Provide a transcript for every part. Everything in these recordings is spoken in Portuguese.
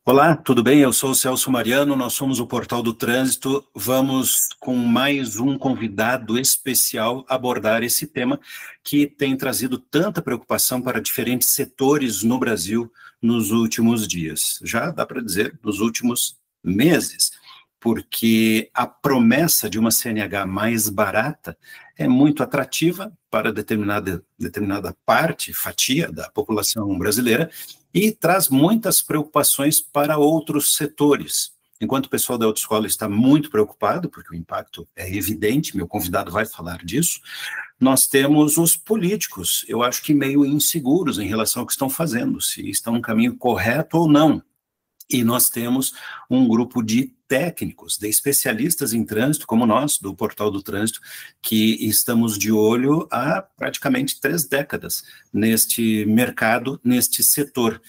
Olá, tudo bem? Eu sou o Celso Mariano, nós somos o Portal do Trânsito. Vamos, com mais um convidado especial, abordar esse tema que tem trazido tanta preocupação para diferentes setores no Brasil nos últimos dias. Já dá para dizer, nos últimos meses, porque a promessa de uma CNH mais barata é muito atrativa para determinada parte, fatia da população brasileira, e traz muitas preocupações para outros setores. Enquanto o pessoal da autoescola está muito preocupado, porque o impacto é evidente, meu convidado vai falar disso, nós temos os políticos, eu acho que meio inseguros em relação ao que estão fazendo, se estão no caminho correto ou não. E nós temos um grupo de técnicos, de especialistas em trânsito, como nós, do Portal do Trânsito, que estamos de olho há praticamente 3 décadas neste mercado, neste setor.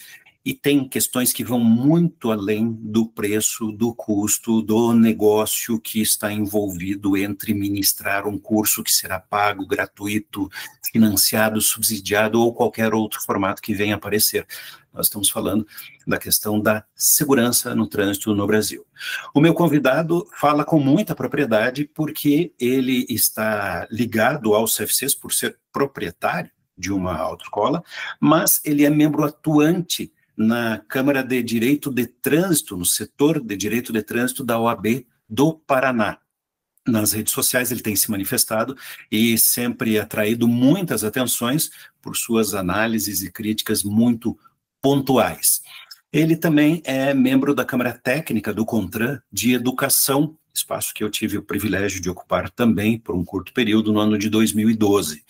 E tem questões que vão muito além do preço, do custo, do negócio que está envolvido entre ministrar um curso que será pago, gratuito, financiado, subsidiado ou qualquer outro formato que venha aparecer. Nós estamos falando da questão da segurança no trânsito no Brasil. O meu convidado fala com muita propriedade porque ele está ligado aos CFCs por ser proprietário de uma autoescola, mas ele é membro atuante na Câmara de Direito de Trânsito, no setor de Direito de Trânsito da OAB do Paraná. Nas redes sociais ele tem se manifestado e sempre atraído muitas atenções por suas análises e críticas muito pontuais. Ele também é membro da Câmara Técnica do CONTRAN de Educação, espaço que eu tive o privilégio de ocupar também por um curto período no ano de 2012.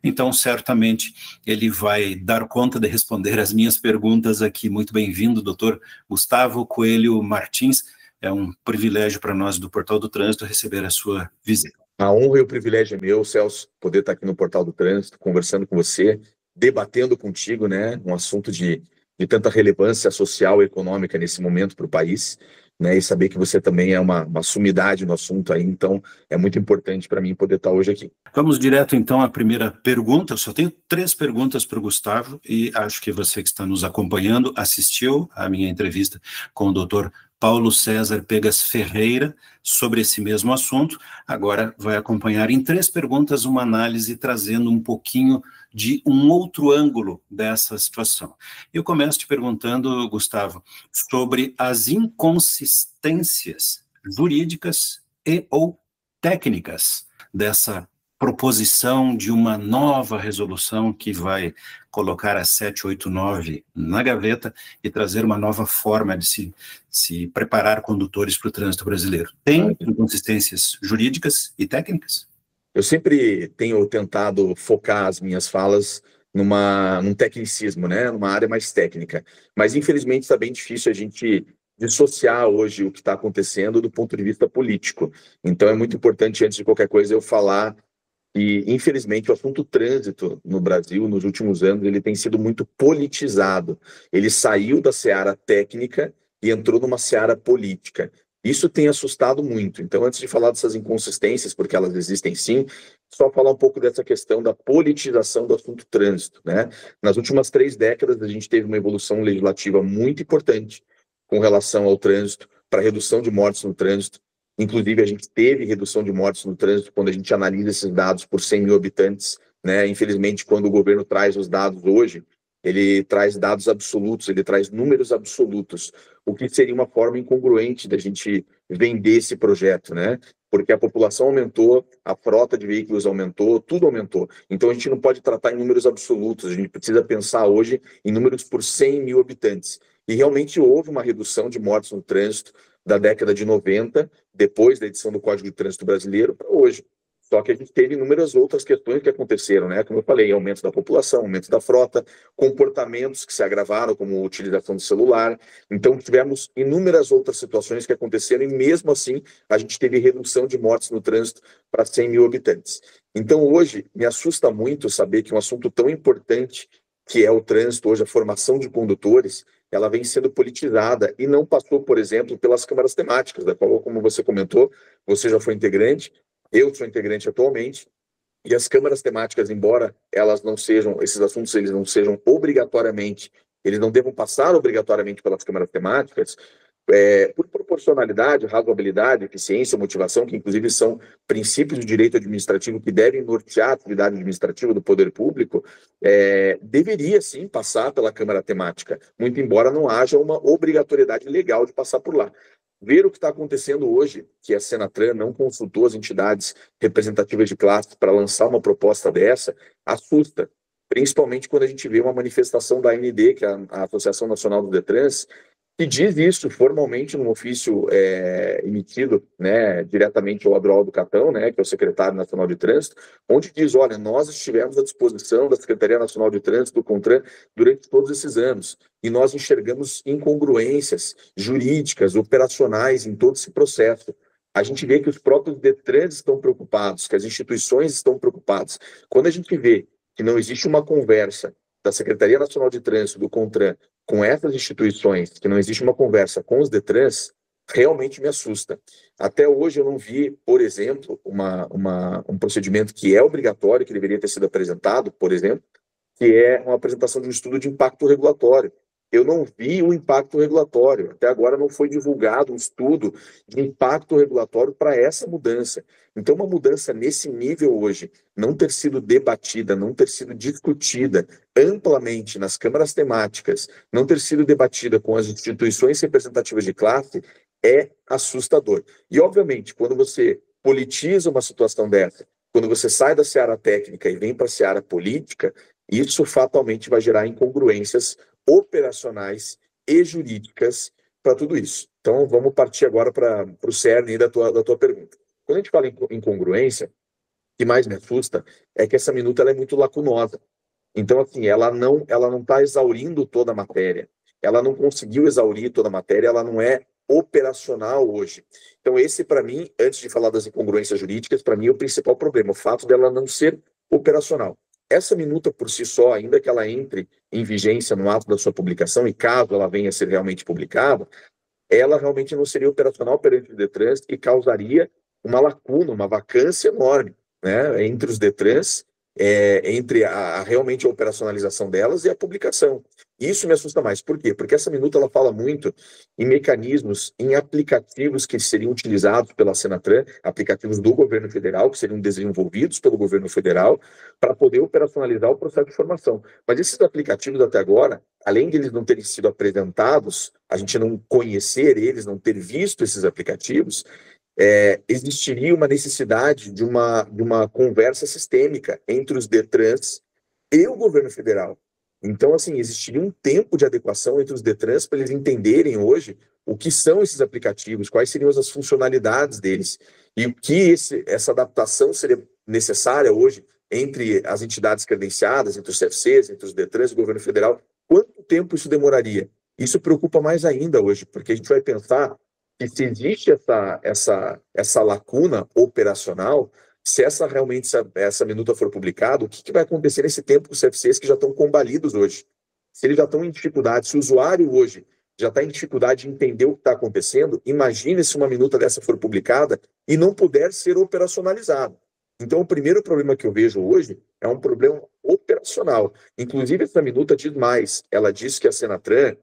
Então, certamente, ele vai dar conta de responder as minhas perguntas aqui. Muito bem-vindo, doutor Gustavo Coelho Martins. É um privilégio para nós do Portal do Trânsito receber a sua visita. A honra e o privilégio é meu, Celso, poder estar aqui no Portal do Trânsito, conversando com você, debatendo contigo, né, um assunto de tanta relevância social e econômica nesse momento para o país, né, e saber que você também é uma sumidade no assunto aí, então é muito importante para mim poder estar hoje aqui. Vamos direto então à primeira pergunta. Eu só tenho 3 perguntas para o Gustavo e acho que você que está nos acompanhando assistiu à minha entrevista com o doutor Paulo César Pegas Ferreira sobre esse mesmo assunto. Agora vai acompanhar em 3 perguntas uma análise trazendo um pouquinho de um outro ângulo dessa situação. Eu começo te perguntando, Gustavo, sobre as inconsistências jurídicas e ou técnicas dessa proposição de uma nova resolução que vai colocar a 789 na gaveta e trazer uma nova forma de se preparar condutores para o trânsito brasileiro. Tem inconsistências jurídicas e técnicas? Eu sempre tenho tentado focar as minhas falas num tecnicismo, né, numa área mais técnica, mas infelizmente está bem difícil a gente dissociar hoje o que está acontecendo do ponto de vista político. Então é muito importante, antes de qualquer coisa, eu falar e, infelizmente, o assunto trânsito no Brasil, nos últimos anos, ele tem sido muito politizado. Ele saiu da seara técnica e entrou numa seara política. Isso tem assustado muito. Então, antes de falar dessas inconsistências, porque elas existem sim, só falar um pouco dessa questão da politização do assunto trânsito, né? Nas últimas 3 décadas, a gente teve uma evolução legislativa muito importante com relação ao trânsito, para redução de mortes no trânsito. Inclusive, a gente teve redução de mortes no trânsito quando a gente analisa esses dados por 100 mil habitantes, né? Infelizmente, quando o governo traz os dados hoje, ele traz dados absolutos, ele traz números absolutos, o que seria uma forma incongruente da gente vender esse projeto, né? Porque a população aumentou, a frota de veículos aumentou, tudo aumentou. Então, a gente não pode tratar em números absolutos, a gente precisa pensar hoje em números por 100 mil habitantes. E realmente houve uma redução de mortes no trânsito da década de 90, depois da edição do Código de Trânsito Brasileiro, para hoje. Só que a gente teve inúmeras outras questões que aconteceram, né? Como eu falei, aumento da população, aumento da frota, comportamentos que se agravaram, como a utilização do celular. Então, tivemos inúmeras outras situações que aconteceram e, mesmo assim, a gente teve redução de mortes no trânsito para 100 mil habitantes. Então, hoje, me assusta muito saber que um assunto tão importante, que é o trânsito, hoje a formação de condutores, ela vem sendo politizada e não passou, por exemplo, pelas câmaras temáticas, da qual, como você comentou, você já foi integrante, eu sou integrante atualmente, e as câmaras temáticas, embora elas não sejam, esses assuntos eles não sejam obrigatoriamente eles não devam passar obrigatoriamente pelas câmaras temáticas, por proporcionalidade, razoabilidade, eficiência, motivação, que inclusive são princípios do direito administrativo que devem nortear a atividade administrativa do poder público, deveria sim passar pela Câmara Temática, muito embora não haja uma obrigatoriedade legal de passar por lá. Ver o que está acontecendo hoje, que a Senatran não consultou as entidades representativas de classe para lançar uma proposta dessa, assusta. Principalmente quando a gente vê uma manifestação da AND, que é a Associação Nacional dos Detrans, que diz isso formalmente num ofício emitido, né, diretamente ao Adroaldo Catão, né, que é o secretário nacional de trânsito, onde diz, olha, nós estivemos à disposição da Secretaria Nacional de Trânsito, do CONTRAN, durante todos esses anos, e nós enxergamos incongruências jurídicas, operacionais em todo esse processo. A gente vê que os próprios Detrans estão preocupados, que as instituições estão preocupadas. Quando a gente vê que não existe uma conversa da Secretaria Nacional de Trânsito, do CONTRAN, com essas instituições, que não existe uma conversa com os Detrans, realmente me assusta. Até hoje eu não vi, por exemplo, um procedimento que é obrigatório, que deveria ter sido apresentado, por exemplo, que é uma apresentação de um estudo de impacto regulatório. Eu não vi o impacto regulatório. Até agora não foi divulgado um estudo de impacto regulatório para essa mudança. Então, uma mudança nesse nível hoje, não ter sido debatida, não ter sido discutida amplamente nas câmaras temáticas, não ter sido debatida com as instituições representativas de classe, é assustador. E, obviamente, quando você politiza uma situação dessa, quando você sai da seara técnica e vem para a seara política, isso fatalmente vai gerar incongruências operacionais e jurídicas para tudo isso. Então, vamos partir agora para o cerne da tua pergunta. Quando a gente fala em incongruência, o que mais me assusta é que essa minuta ela é muito lacunosa. Então, assim, ela não está exaurindo toda a matéria. Ela não conseguiu exaurir toda a matéria, ela não é operacional hoje. Então, esse, para mim, antes de falar das incongruências jurídicas, para mim é o principal problema, o fato dela não ser operacional. Essa minuta por si só, ainda que ela entre em vigência no ato da sua publicação, e caso ela venha a ser realmente publicada, ela realmente não seria operacional perante o Detrans e causaria uma lacuna, uma vacância enorme, né, entre os Detrans, entre realmente a operacionalização delas e a publicação. Isso me assusta mais. Por quê? Porque essa minuta ela fala muito em mecanismos, em aplicativos que seriam utilizados pela Senatran, aplicativos do governo federal, que seriam desenvolvidos pelo governo federal, para poder operacionalizar o processo de formação. Mas esses aplicativos, até agora, além de eles não terem sido apresentados, a gente não conhecer eles, não ter visto esses aplicativos, existiria uma necessidade de uma conversa sistêmica entre os Detrans e o governo federal. Então, assim, existiria um tempo de adequação entre os Detrans para eles entenderem hoje o que são esses aplicativos, quais seriam as funcionalidades deles, e o que essa adaptação seria necessária hoje entre as entidades credenciadas, entre os CFCs, entre os Detrans e o governo federal. Quanto tempo isso demoraria? Isso preocupa mais ainda hoje, porque a gente vai pensar que se existe essa lacuna operacional, se realmente essa minuta for publicada, o que vai acontecer nesse tempo com os CFCs que já estão combalidos hoje? Se eles já estão em dificuldade, se o usuário hoje já está em dificuldade de entender o que está acontecendo, imagine se uma minuta dessa for publicada e não puder ser operacionalizada. Então, o primeiro problema que eu vejo hoje é um problema operacional. Inclusive, essa minuta diz mais. Ela diz que a Senatran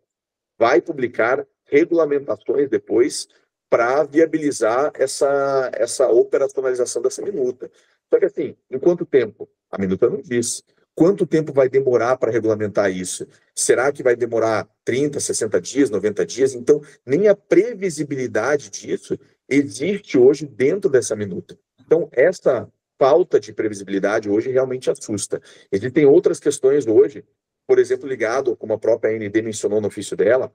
vai publicar regulamentações depois para viabilizar essa operacionalização dessa minuta. Só que, assim, em quanto tempo? A minuta não diz. Quanto tempo vai demorar para regulamentar isso? Será que vai demorar 30, 60 dias, 90 dias? Então, nem a previsibilidade disso existe hoje dentro dessa minuta. Então, essa falta de previsibilidade hoje realmente assusta. Existem outras questões hoje, por exemplo, ligado, como a própria AND mencionou no ofício dela,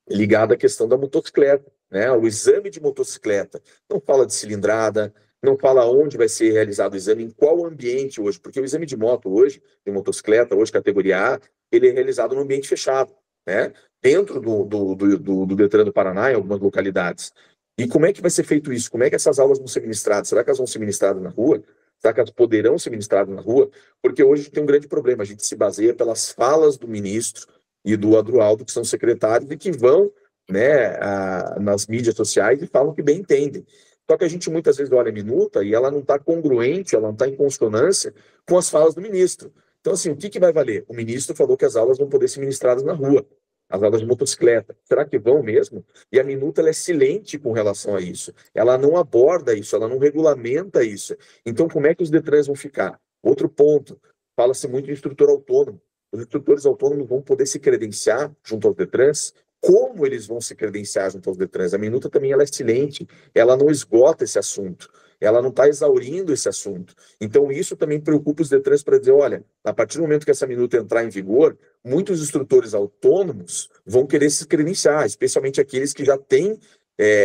ligado à questão da motocicleta, né? O exame de motocicleta não fala de cilindrada, não fala onde vai ser realizado o exame, em qual ambiente hoje, porque o exame de moto hoje, de motocicleta, hoje categoria A, ele é realizado no ambiente fechado, né? Dentro do Detran do Paraná, em algumas localidades. E como é que vai ser feito isso? Como é que essas aulas vão ser ministradas? Será que elas vão ser ministradas na rua? Será que elas poderão ser ministradas na rua? Porque hoje tem um grande problema, a gente se baseia pelas falas do ministro e do Adroaldo, que são secretários e que vão, né, nas mídias sociais e falam que bem entendem. Só que a gente muitas vezes olha a minuta e ela não está congruente, ela não está em consonância com as falas do ministro. Então, assim, o que vai valer? O ministro falou que as aulas vão poder ser ministradas na rua, as aulas de motocicleta. Será que vão mesmo? E a minuta ela é silente com relação a isso. Ela não aborda isso, ela não regulamenta isso. Então, como é que os DETRANs vão ficar? Outro ponto, fala-se muito de instrutor autônomo. Os instrutores autônomos vão poder se credenciar junto aos DETRANs. Como eles vão se credenciar junto aos DETRANs? A minuta também ela é silente, ela não esgota esse assunto, ela não está exaurindo esse assunto. Então, isso também preocupa os DETRANs para dizer, olha, a partir do momento que essa minuta entrar em vigor, muitos instrutores autônomos vão querer se credenciar, especialmente aqueles que já têm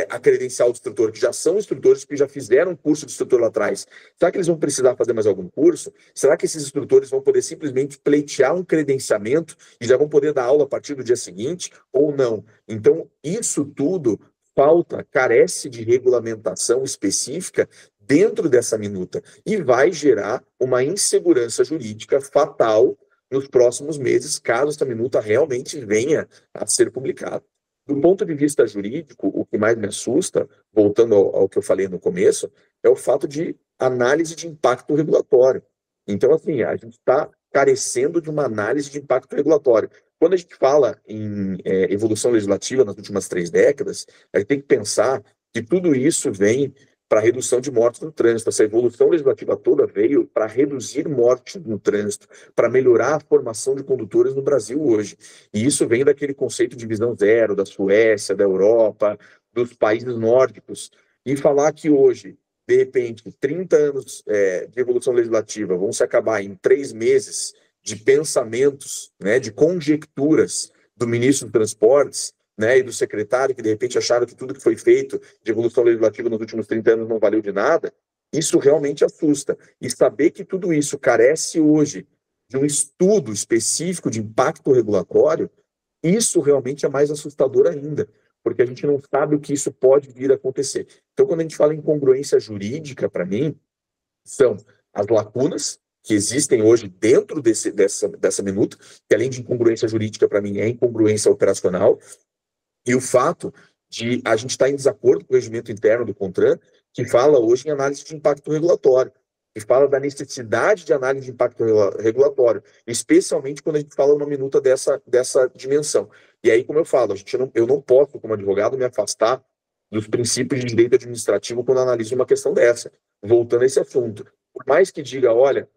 a credencial do instrutor, que já são instrutores, que já fizeram um curso de instrutor lá atrás. Será que eles vão precisar fazer mais algum curso? Será que esses instrutores vão poder simplesmente pleitear um credenciamento e já vão poder dar aula a partir do dia seguinte ou não? Então, isso tudo carece de regulamentação específica dentro dessa minuta e vai gerar uma insegurança jurídica fatal nos próximos meses, caso essa minuta realmente venha a ser publicada. Do ponto de vista jurídico, o que mais me assusta, voltando ao que eu falei no começo, é o fato de análise de impacto regulatório. Então, assim, a gente está carecendo de uma análise de impacto regulatório. Quando a gente fala em evolução legislativa nas últimas 3 décadas, a gente tem que pensar que tudo isso vem para redução de mortes no trânsito. Essa evolução legislativa toda veio para reduzir mortes no trânsito, para melhorar a formação de condutores no Brasil hoje. E isso vem daquele conceito de visão zero, da Suécia, da Europa, dos países nórdicos. E falar que hoje, de repente, 30 anos de evolução legislativa vão se acabar em 3 meses de pensamentos, né, de conjecturas do ministro dos Transportes, né, e do secretário, que de repente acharam que tudo que foi feito de evolução legislativa nos últimos 30 anos não valeu de nada, isso realmente assusta. E saber que tudo isso carece hoje de um estudo específico de impacto regulatório, isso realmente é mais assustador ainda, porque a gente não sabe o que isso pode vir a acontecer. Então, quando a gente fala em incongruência jurídica, para mim, são as lacunas que existem hoje dentro dessa minuta, que além de incongruência jurídica, para mim, é incongruência operacional, e o fato de a gente estar em desacordo com o regimento interno do CONTRAN, que fala hoje em análise de impacto regulatório, que fala da necessidade de análise de impacto regulatório, especialmente quando a gente fala uma minuta dessa dimensão. E aí, como eu falo, eu não posso, como advogado, me afastar dos princípios de direito administrativo quando analiso uma questão dessa. Voltando a esse assunto, por mais que diga, olha,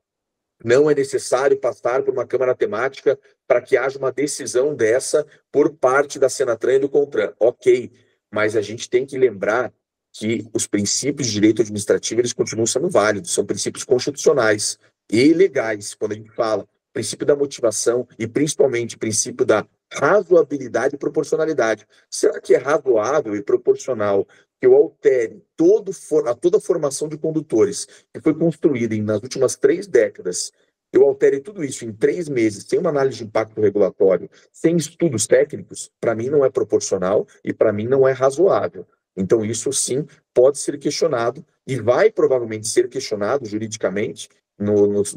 não é necessário passar por uma Câmara Temática para que haja uma decisão dessa por parte da Senatran e do CONTRAN. Ok, mas a gente tem que lembrar que os princípios de direito administrativo eles continuam sendo válidos, são princípios constitucionais e legais, quando a gente fala princípio da motivação e principalmente princípio da razoabilidade e proporcionalidade. Será que é razoável e proporcional que eu altere toda a formação de condutores que foi construída nas últimas 3 décadas, eu altere tudo isso em 3 meses, sem uma análise de impacto regulatório, sem estudos técnicos? Para mim não é proporcional e para mim não é razoável. Então isso sim pode ser questionado e vai provavelmente ser questionado juridicamente nos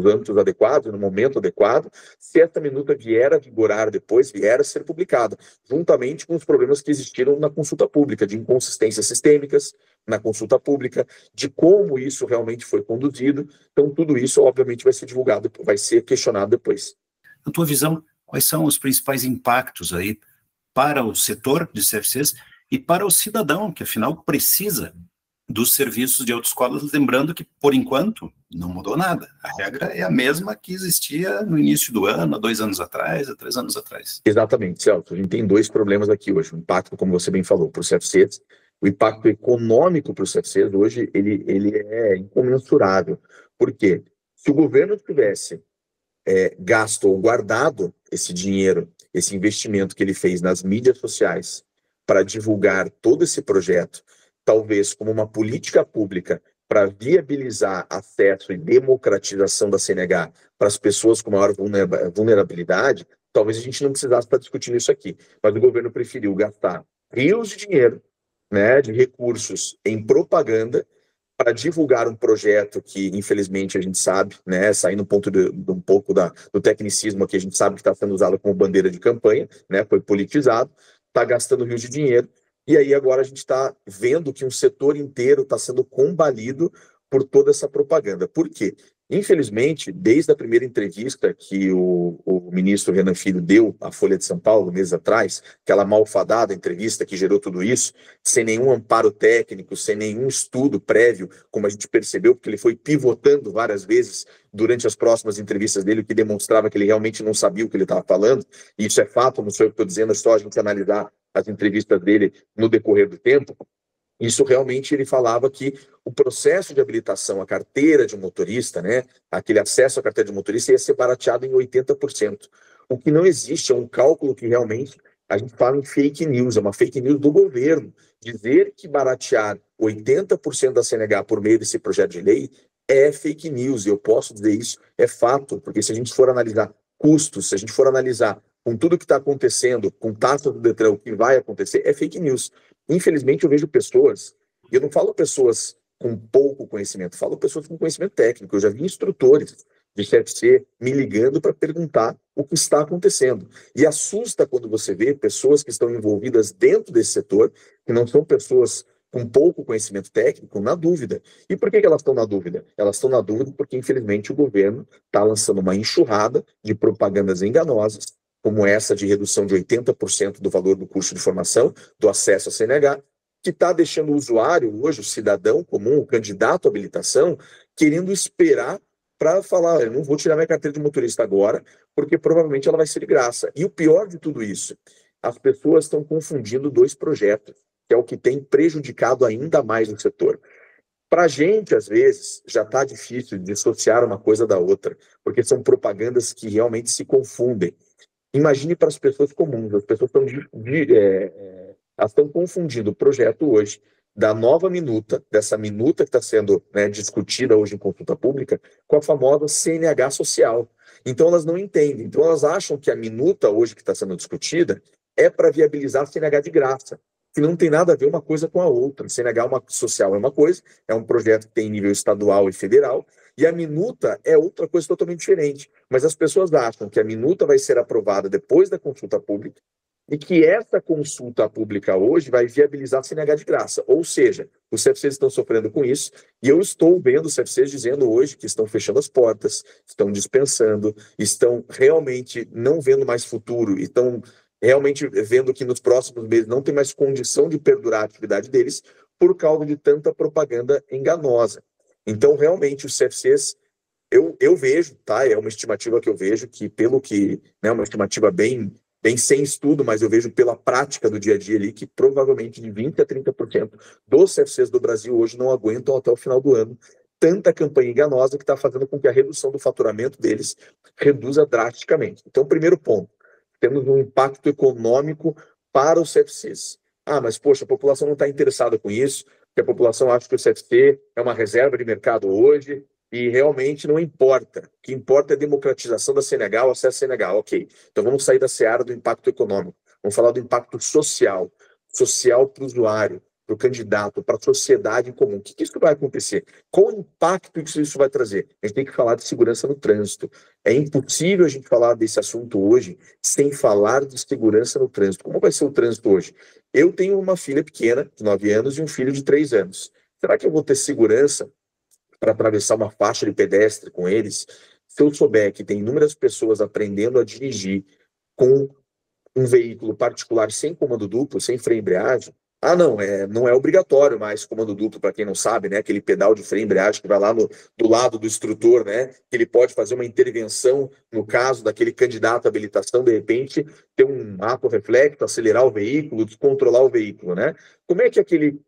âmbitos adequados, no momento adequado, se essa minuta vier a vigorar depois, vier a ser publicada, juntamente com os problemas que existiram na consulta pública, de inconsistências sistêmicas na consulta pública, de como isso realmente foi conduzido. Então, tudo isso, obviamente, vai ser divulgado, vai ser questionado depois. Na tua visão, quais são os principais impactos aí para o setor de CFCs e para o cidadão, que afinal precisa dos serviços de autoescolas, lembrando que, por enquanto, não mudou nada. A regra é a mesma que existia no início do ano, há 2 anos atrás, há 3 anos atrás. Exatamente, Celso. A gente tem 2 problemas aqui hoje. O impacto, como você bem falou, para os CFCs, o impacto econômico para os CFCs hoje, ele é incomensurável. Por quê? Se o governo tivesse gasto ou guardado esse dinheiro, esse investimento que ele fez nas mídias sociais para divulgar todo esse projeto, talvez como uma política pública para viabilizar acesso e democratização da CNH para as pessoas com maior vulnerabilidade, talvez a gente não precisasse estar discutindo isso aqui. Mas o governo preferiu gastar rios de dinheiro, né, de recursos em propaganda para divulgar um projeto que, infelizmente, a gente sabe, né, saindo um pouco do tecnicismo aqui, a gente sabe que está sendo usado como bandeira de campanha, né, foi politizado, está gastando rios de dinheiro. E aí agora a gente está vendo que um setor inteiro está sendo combalido por toda essa propaganda. Por quê? Infelizmente, desde a primeira entrevista que o ministro Renan Filho deu à Folha de São Paulo, meses atrás, aquela malfadada entrevista que gerou tudo isso, sem nenhum amparo técnico, sem nenhum estudo prévio, como a gente percebeu, porque ele foi pivotando várias vezes durante as próximas entrevistas dele, o que demonstrava que ele realmente não sabia o que ele estava falando, e isso é fato, não sou eu que estou dizendo, é só a gente analisar as entrevistas dele no decorrer do tempo. Isso realmente ele falava que o processo de habilitação à carteira de motorista, né, aquele acesso à carteira de motorista ia ser barateado em 80%. O que não existe é um cálculo que realmente a gente fala em fake news, é uma fake news do governo. Dizer que baratear 80% da CNH por meio desse projeto de lei é fake news, e eu posso dizer isso, é fato, porque se a gente for analisar custos, se a gente for analisar com tudo que está acontecendo, com taxa do Detran, o que vai acontecer, é fake news. Infelizmente, eu vejo pessoas, e eu não falo pessoas com pouco conhecimento, falo pessoas com conhecimento técnico. Eu já vi instrutores de CFC me ligando para perguntar o que está acontecendo. E assusta quando você vê pessoas que estão envolvidas dentro desse setor, que não são pessoas com pouco conhecimento técnico, na dúvida. E por que elas estão na dúvida? Elas estão na dúvida porque, infelizmente, o governo está lançando uma enxurrada de propagandas enganosas, como essa de redução de 80% do valor do curso de formação, do acesso à CNH, que está deixando o usuário, hoje, o cidadão comum, o candidato à habilitação, querendo esperar para falar, eu não vou tirar minha carteira de motorista agora, porque provavelmente ela vai ser de graça. E o pior de tudo isso, as pessoas estão confundindo dois projetos, que é o que tem prejudicado ainda mais o setor. Para a gente, às vezes, já está difícil dissociar uma coisa da outra, porque são propagandas que realmente se confundem. Imagine para as pessoas comuns, as pessoas estão confundindo o projeto hoje da nova minuta, dessa minuta que está sendo, né, discutida hoje em consulta pública, com a famosa CNH social. Então elas não entendem, então elas acham que a minuta hoje que está sendo discutida é para viabilizar a CNH de graça, que não tem nada a ver uma coisa com a outra. CNH social é uma coisa, é um projeto que tem nível estadual e federal, e a minuta é outra coisa totalmente diferente. Mas as pessoas acham que a minuta vai ser aprovada depois da consulta pública e que essa consulta pública hoje vai viabilizar a CNH de graça. Ou seja, os CFCs estão sofrendo com isso, e eu estou vendo os CFCs dizendo hoje que estão fechando as portas, estão dispensando, estão realmente não vendo mais futuro, estão realmente vendo que nos próximos meses não tem mais condição de perdurar a atividade deles por causa de tanta propaganda enganosa. Então, realmente, os CFCs, eu vejo, tá? É uma estimativa que eu vejo, que pelo que, né, uma estimativa bem sem estudo, mas eu vejo pela prática do dia a dia ali, que provavelmente de 20% a 30% dos CFCs do Brasil hoje não aguentam até o final do ano tanta campanha enganosa que está fazendo com que a redução do faturamento deles reduza drasticamente. Então, primeiro ponto, temos um impacto econômico para os CFCs. Ah, mas poxa, a população não está interessada com isso, porque a população acha que o CFC é uma reserva de mercado hoje, e realmente não importa. O que importa é a democratização da CNH, o acesso à CNH. Ok, então vamos sair da seara do impacto econômico. Vamos falar do impacto social. Social para o usuário, para o candidato, para a sociedade em comum. O que isso vai acontecer? Qual o impacto que isso vai trazer? A gente tem que falar de segurança no trânsito. É impossível a gente falar desse assunto hoje sem falar de segurança no trânsito. Como vai ser o trânsito hoje? Eu tenho uma filha pequena, de 9 anos, e um filho de 3 anos. Será que eu vou ter segurança para atravessar uma faixa de pedestre com eles, se eu souber que tem inúmeras pessoas aprendendo a dirigir com um veículo particular sem comando duplo, sem freio e embreagem? Ah, não é obrigatório mais comando duplo, para quem não sabe, né? Aquele pedal de freio e embreagem que vai lá do lado do instrutor, né? Que ele pode fazer uma intervenção no caso daquele candidato à habilitação, de repente, ter um ato reflexo, acelerar o veículo, descontrolar o veículo, né? Como é que aquele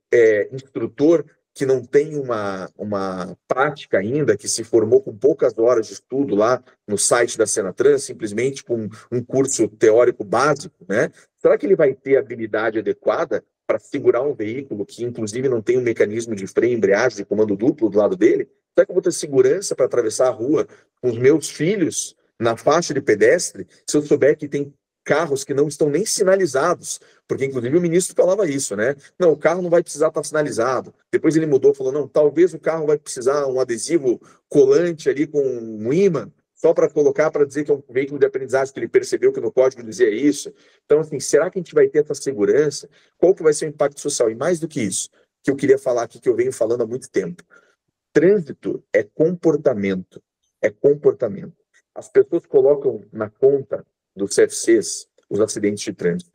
instrutor que não tem uma prática ainda, que se formou com poucas horas de estudo lá no site da Senatrans, simplesmente com um curso teórico básico, né? Será que ele vai ter a habilidade adequada para segurar um veículo que, inclusive, não tem um mecanismo de freio, embreagem e comando duplo do lado dele? Será que eu vou ter segurança para atravessar a rua com os meus filhos na faixa de pedestre, se eu souber que tem carros que não estão nem sinalizados? Porque, inclusive, o ministro falava isso, né? Não, o carro não vai precisar estar sinalizado. Depois ele mudou, falou, não, talvez o carro vai precisar um adesivo colante ali com um ímã, só para colocar, para dizer que é um veículo de aprendizagem, que ele percebeu que no código dizia isso. Então, assim, será que a gente vai ter essa segurança? Qual que vai ser o impacto social? E mais do que isso, que eu queria falar aqui, que eu venho falando há muito tempo. Trânsito é comportamento. é comportamento. As pessoas colocam na conta dos CFCs os acidentes de trânsito,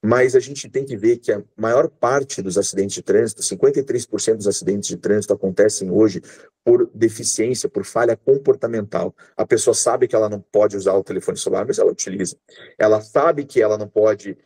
mas a gente tem que ver que a maior parte dos acidentes de trânsito, 53% dos acidentes de trânsito acontecem hoje por deficiência, por falha comportamental. A pessoa sabe que ela não pode usar o telefone celular, mas ela utiliza. Ela sabe que ela não pode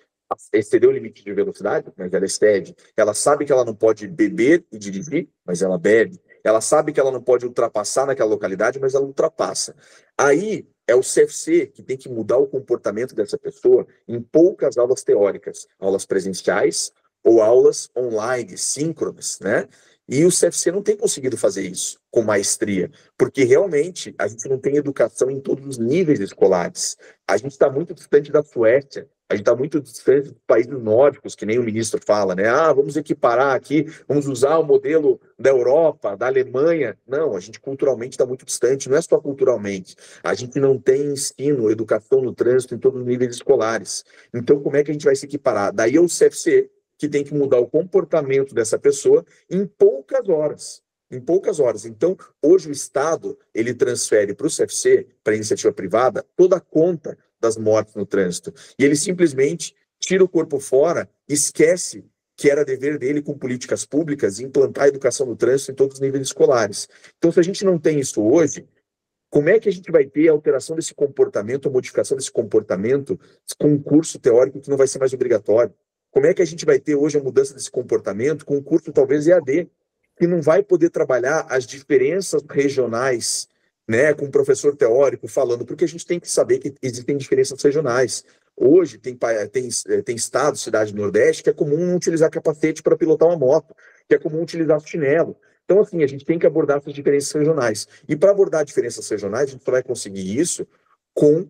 exceder o limite de velocidade, mas ela excede. Ela sabe que ela não pode beber e dirigir, mas ela bebe. Ela sabe que ela não pode ultrapassar naquela localidade, mas ela ultrapassa. Aí é o CFC que tem que mudar o comportamento dessa pessoa em poucas aulas teóricas, aulas presenciais ou aulas online, síncronas, né? E o CFC não tem conseguido fazer isso com maestria, porque realmente a gente não tem educação em todos os níveis escolares. A gente está muito distante da Suécia, a gente está muito distante dos países nórdicos, que nem o ministro fala, né? Ah, vamos equiparar aqui, vamos usar o modelo da Europa, da Alemanha. Não, a gente culturalmente está muito distante, não é só culturalmente. A gente não tem ensino, educação no trânsito em todos os níveis escolares. Então, como é que a gente vai se equiparar? Daí é o CFC, que tem que mudar o comportamento dessa pessoa em poucas horas. Em poucas horas. Então, hoje o Estado, ele transfere para o CFC, para a iniciativa privada, toda a conta das mortes no trânsito. E ele simplesmente tira o corpo fora, esquece que era dever dele, com políticas públicas, implantar a educação no trânsito em todos os níveis escolares. Então, se a gente não tem isso hoje, como é que a gente vai ter a alteração desse comportamento, a modificação desse comportamento com um curso teórico que não vai ser mais obrigatório? Como é que a gente vai ter hoje a mudança desse comportamento com um curso talvez EAD, que não vai poder trabalhar as diferenças regionais, né, com um professor teórico falando, porque a gente tem que saber que existem diferenças regionais. Hoje tem estados, cidade do Nordeste, que é comum não utilizar capacete para pilotar uma moto, que é comum utilizar chinelo. Então, assim, a gente tem que abordar essas diferenças regionais. E para abordar diferenças regionais, a gente só vai conseguir isso com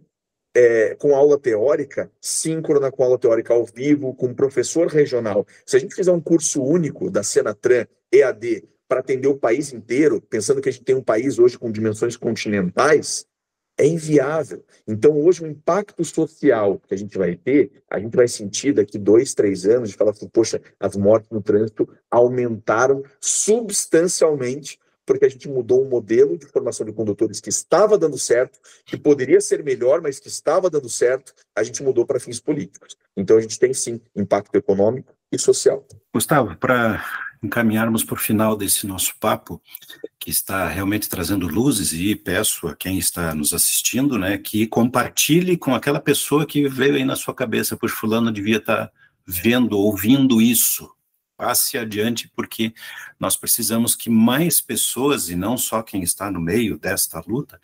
aula teórica, síncrona, com aula teórica ao vivo, com professor regional. Se a gente fizer um curso único da Senatran EAD para atender o país inteiro, pensando que a gente tem um país hoje com dimensões continentais, é inviável. Então, hoje, o impacto social que a gente vai sentir daqui 2, 3 anos, de falar assim, poxa, as mortes no trânsito aumentaram substancialmente, porque a gente mudou um modelo de formação de condutores que estava dando certo, que poderia ser melhor, mas que estava dando certo, a gente mudou para fins políticos. Então, a gente tem, sim, impacto econômico e social. Gustavo, para encaminharmos para o final desse nosso papo, que está realmente trazendo luzes, e peço a quem está nos assistindo, né, que compartilhe com aquela pessoa que veio aí na sua cabeça, pois fulano devia estar vendo, ouvindo isso. Passe adiante, porque nós precisamos que mais pessoas, e não só quem está no meio desta luta,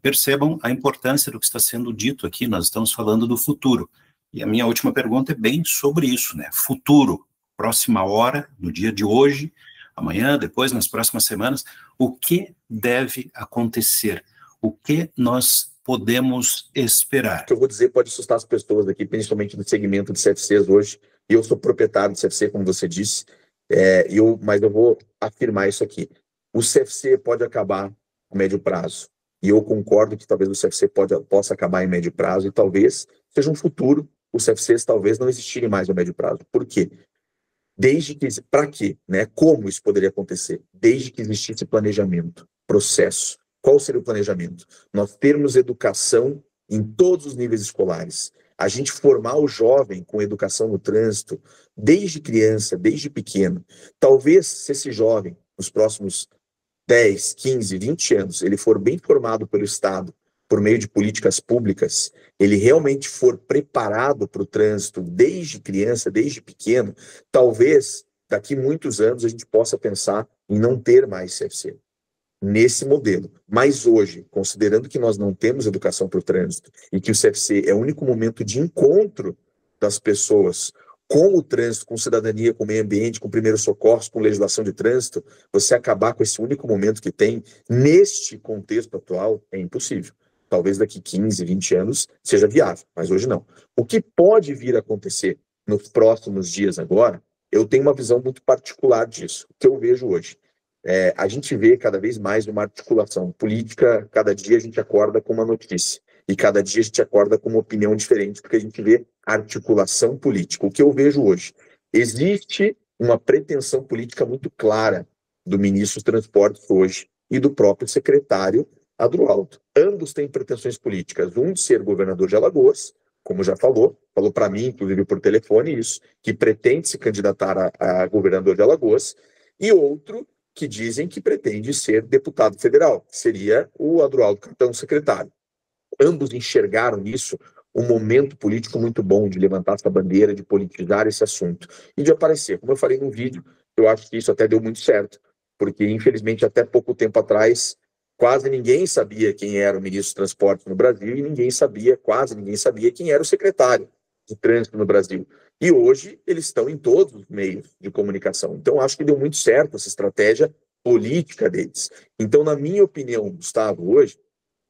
percebam a importância do que está sendo dito aqui. Nós estamos falando do futuro. E a minha última pergunta é bem sobre isso, né? Futuro, próxima hora, no dia de hoje, amanhã, depois, nas próximas semanas, o que deve acontecer? O que nós podemos esperar? O que eu vou dizer pode assustar as pessoas aqui, principalmente no segmento de CFCs hoje. E eu sou proprietário de CFC, como você disse, mas eu vou afirmar isso aqui. O CFC pode acabar a médio prazo. E eu concordo que talvez o CFC possa acabar em médio prazo, e talvez seja um futuro, os CFCs talvez não existirem mais a médio prazo. Por quê? Para quê? Né? Como isso poderia acontecer? Desde que existisse planejamento, processo. Qual seria o planejamento? Nós termos educação em todos os níveis escolares. A gente formar o jovem com educação no trânsito desde criança, desde pequeno. Talvez, se esse jovem, nos próximos 10, 15, 20 anos, ele for bem formado pelo Estado, por meio de políticas públicas, ele realmente for preparado para o trânsito desde criança, desde pequeno, talvez daqui muitos anos a gente possa pensar em não ter mais CFC nesse modelo. Mas hoje, considerando que nós não temos educação para o trânsito e que o CFC é o único momento de encontro das pessoas com o trânsito, com cidadania, com meio ambiente, com primeiros socorros, com legislação de trânsito, você acabar com esse único momento que tem neste contexto atual é impossível. Talvez daqui 15, 20 anos seja viável, mas hoje não. O que pode vir a acontecer nos próximos dias agora, eu tenho uma visão muito particular disso, o que eu vejo hoje. A gente vê cada vez mais uma articulação política, cada dia a gente acorda com uma notícia, e cada dia a gente acorda com uma opinião diferente, porque a gente vê articulação política. O que eu vejo hoje? Existe uma pretensão política muito clara do ministro dos Transportes hoje e do próprio secretário Adroaldo. Ambos têm pretensões políticas. Um de ser governador de Alagoas, como já falou para mim, inclusive por telefone, isso, que pretende se candidatar a governador de Alagoas, e outro que dizem que pretende ser deputado federal, que seria o Adroaldo Catão, secretário. Ambos enxergaram nisso um momento político muito bom de levantar essa bandeira, de politizar esse assunto e de aparecer. Como eu falei no vídeo, eu acho que isso até deu muito certo, porque infelizmente até pouco tempo atrás quase ninguém sabia quem era o ministro do Transporte no Brasil e quase ninguém sabia quem era o secretário de Trânsito no Brasil. E hoje eles estão em todos os meios de comunicação. Então acho que deu muito certo essa estratégia política deles. Então, na minha opinião, Gustavo, hoje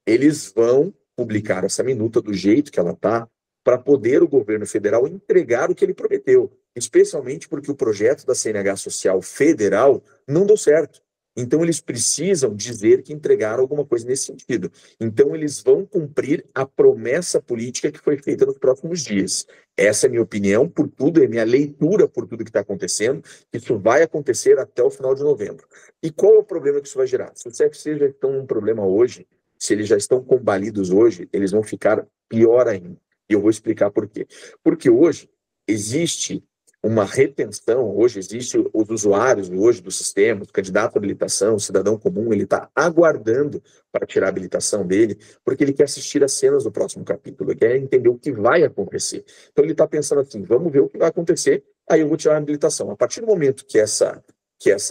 eles vão publicar essa minuta do jeito que ela está, para poder o governo federal entregar o que ele prometeu, especialmente porque o projeto da CNH Social Federal não deu certo. Então, eles precisam dizer que entregaram alguma coisa nesse sentido. Então, eles vão cumprir a promessa política que foi feita nos próximos dias. Essa é a minha opinião, por tudo, é minha leitura por tudo que está acontecendo. Isso vai acontecer até o final de novembro. E qual é o problema que isso vai gerar? Se os CFC já estão num problema hoje, se eles já estão combalidos hoje, eles vão ficar pior ainda. E eu vou explicar por quê. Porque hoje existe uma retenção, hoje existe os usuários hoje do sistema, o candidato à habilitação, o cidadão comum, ele está aguardando para tirar a habilitação dele, porque ele quer assistir as cenas do próximo capítulo, ele quer entender o que vai acontecer. Então ele está pensando assim, vamos ver o que vai acontecer, aí eu vou tirar a habilitação. A partir do momento que essa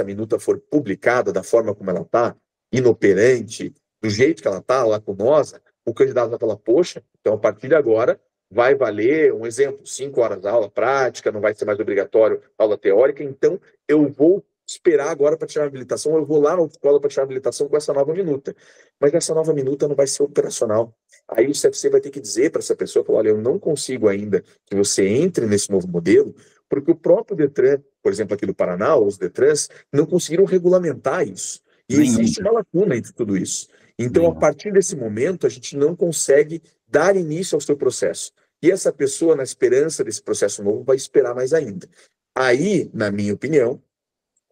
minuta for publicada da forma como ela está, inoperante, do jeito que ela está, lacunosa, o candidato vai falar, poxa, então a partir de agora vai valer, um exemplo, 5 horas de aula prática, não vai ser mais obrigatório aula teórica, então eu vou esperar agora para tirar a habilitação, eu vou lá na escola para tirar a habilitação com essa nova minuta. Mas essa nova minuta não vai ser operacional. Aí o CFC vai ter que dizer para essa pessoa, falar, olha, eu não consigo ainda que você entre nesse novo modelo, porque o próprio Detran, por exemplo, aqui do Paraná, os Detrans, não conseguiram regulamentar isso. E existe uma lacuna entre tudo isso. Então, a partir desse momento, a gente não consegue dar início ao seu processo. E essa pessoa, na esperança desse processo novo, vai esperar mais ainda. Aí, na minha opinião,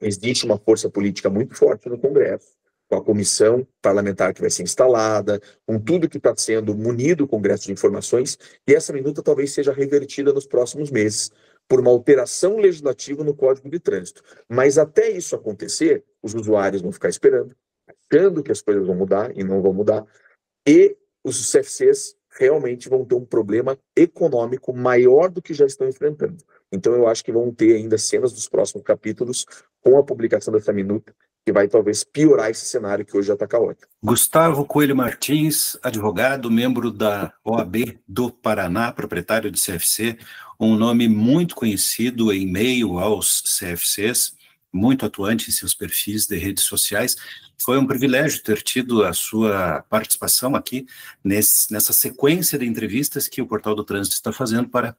existe uma força política muito forte no Congresso, com a comissão parlamentar que vai ser instalada, com tudo que está sendo munido o Congresso de informações, e essa minuta talvez seja revertida nos próximos meses, por uma alteração legislativa no Código de Trânsito. Mas até isso acontecer, os usuários vão ficar esperando, achando que as coisas vão mudar e não vão mudar, e os CFCs realmente vão ter um problema econômico maior do que já estão enfrentando. Então eu acho que vão ter ainda cenas dos próximos capítulos com a publicação dessa minuta, que vai talvez piorar esse cenário que hoje já está caótico. Gustavo Coelho Martins, advogado, membro da OAB do Paraná, proprietário de CFC, um nome muito conhecido em meio aos CFCs, muito atuante em seus perfis de redes sociais. Foi um privilégio ter tido a sua participação aqui nessa sequência de entrevistas que o Portal do Trânsito está fazendo para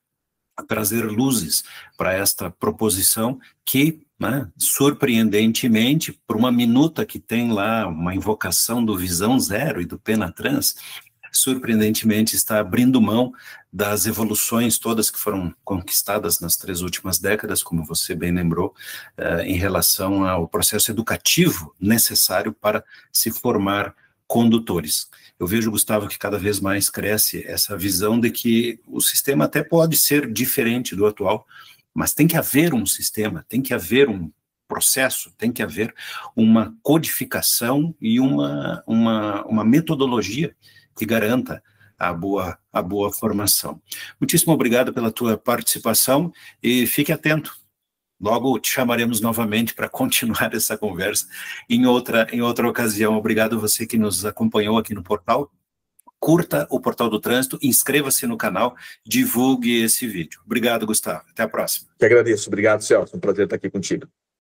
trazer luzes para esta proposição que, né, surpreendentemente, por uma minuta que tem lá uma invocação do Visão Zero e do Penatrans, surpreendentemente está abrindo mão das evoluções todas que foram conquistadas nas 3 últimas décadas, como você bem lembrou, em relação ao processo educativo necessário para se formar condutores. Eu vejo, Gustavo, que cada vez mais cresce essa visão de que o sistema até pode ser diferente do atual, mas tem que haver um sistema, tem que haver um processo, tem que haver uma codificação e uma metodologia que garanta a boa formação. Muitíssimo obrigado pela tua participação e fique atento. Logo te chamaremos novamente para continuar essa conversa em outra ocasião. Obrigado a você que nos acompanhou aqui no portal. Curta o Portal do Trânsito, inscreva-se no canal, divulgue esse vídeo. Obrigado, Gustavo. Até a próxima. Que agradeço. Obrigado, Celso. Um prazer estar aqui contigo.